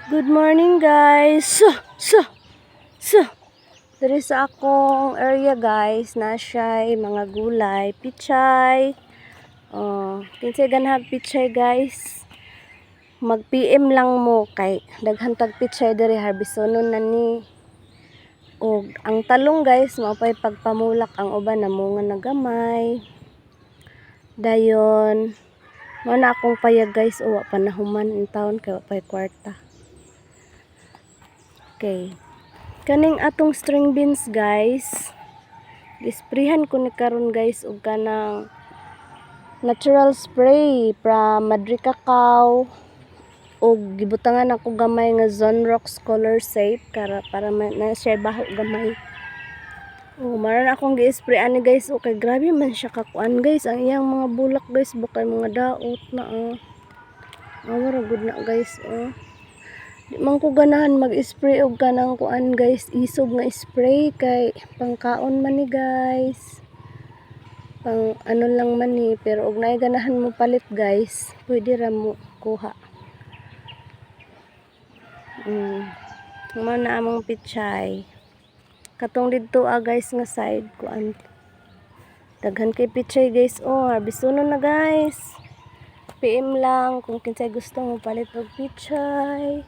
Good morning guys. So. Diri sa akong area guys, na siya'y mga gulay, pichay. Kinsay ganhag pichay guys. Mag PM lang mo kay daghan tag pichay diri harbisonon na ni. Og ang talong guys, mapay pagpamulak ang uban na mga nagamay. Dayon, mo na akong payag guys, wa panahuman in town kay wa pay kwarta. Okay. Kaning atong string beans guys, gisprehan ko ni karon guys og kanang natural spray from Madri Cacao og gibutangan ako gamay nga Zonrox Color Safe para na siya baho gamay. Maran akong gi-spray ani guys, okay grabe man siya kakuan guys, ang iyang mga bulak guys bakay mga daot na Mara good na guys Di man ko ganahan mag-spray og kanang kuan guys, isog nga spray kay pangkaon man ni guys. Pang ano lang man ni, pero og naay ganahan mo palit guys, pwede ra mo kuha. Na among pichay. Katong didto guys nga side kuan. Daghan kay pichay guys harbisonon na guys. PM lang kung kinsay gusto mo palit og pichay.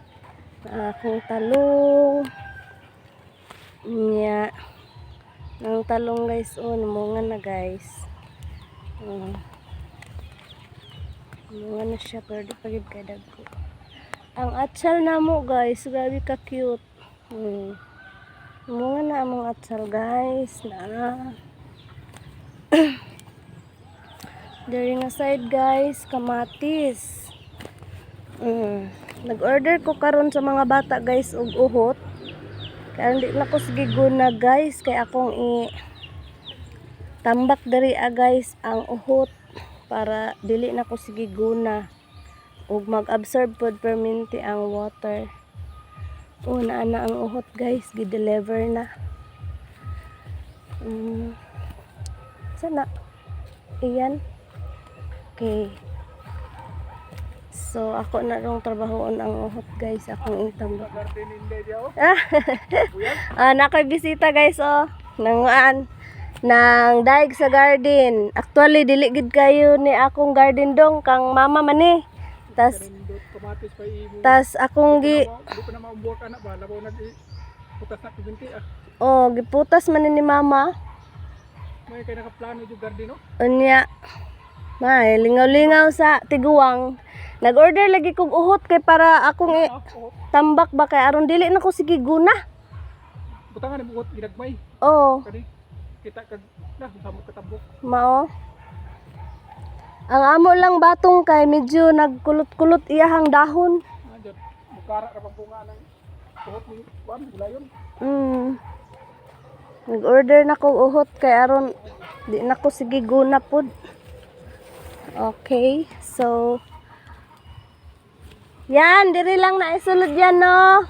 Akong talong ang talong guys namunga na guys namunga na siya pero di pa gid kay dagko. Ang atsal namo guys grabe ka cute. Namunga na among atsal guys na diri nga side guys kamatis. Nag-order ko karon sa mga bata guys og uhot. Kaya hindi na ko sige guna guys kay akong tambak diri guys ang uhot para dili na ko sige guna og mag-absorb pod perminti ang water. Na ang uhot guys gi-deliver na. Sana iyan. Okay. So, ako na rong trabahoon ang uhot guys. Akong itambak. Nakoy bisita guys nang daig sa garden. Actually, dili gid kayo ni akong garden dong. Kang mama man ni. Tas akong giputas man ni mama. May kay nakaplano yung garden no? Unya. May lingaw-lingaw sa tiguang. Nag-order lagi kog uhot kay para akong tambak ba kay aron dili na ko sige guna. Butangan ang uhot ginagmay. Kani kita kag sama katabok. Mao. Ang amo lang batong kay medyo nagkulot-kulot iyahang dahon. Bukara ra pang bunga ng uhot ni kuan gulayon. Nag-order na kog uhot kay aron di na ko sige guna pod. Okay, so yan, diri lang na isulod yan, no?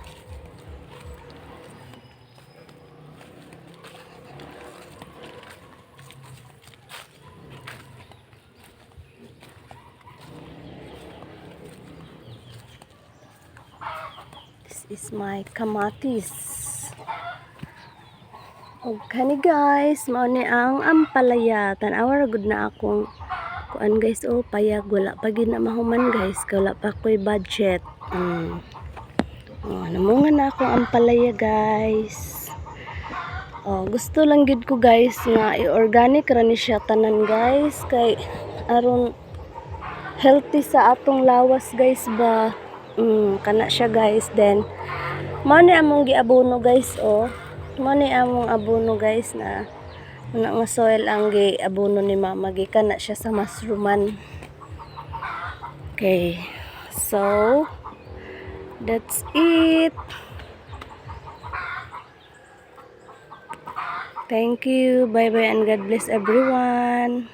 This is my kamatis. Okay guys, mao ni ang ampalaya. Tan-awa good na akong kuan guys payag wala pa gid na mahuman guys kay wala pa ko'y budget. Namunga na akong ampalaya guys. Gusto lang gid ko guys nga i-organic ra ni siya tanan guys kay aron healthy sa atong lawas guys ba. Kana siya guys. Then mao ni among giabono guys mao ni among abono guys na nga soil ang gi-abono ni mama gikan na siya sa mushrooman. Okay, so that's it. Thank you, bye bye and God bless everyone.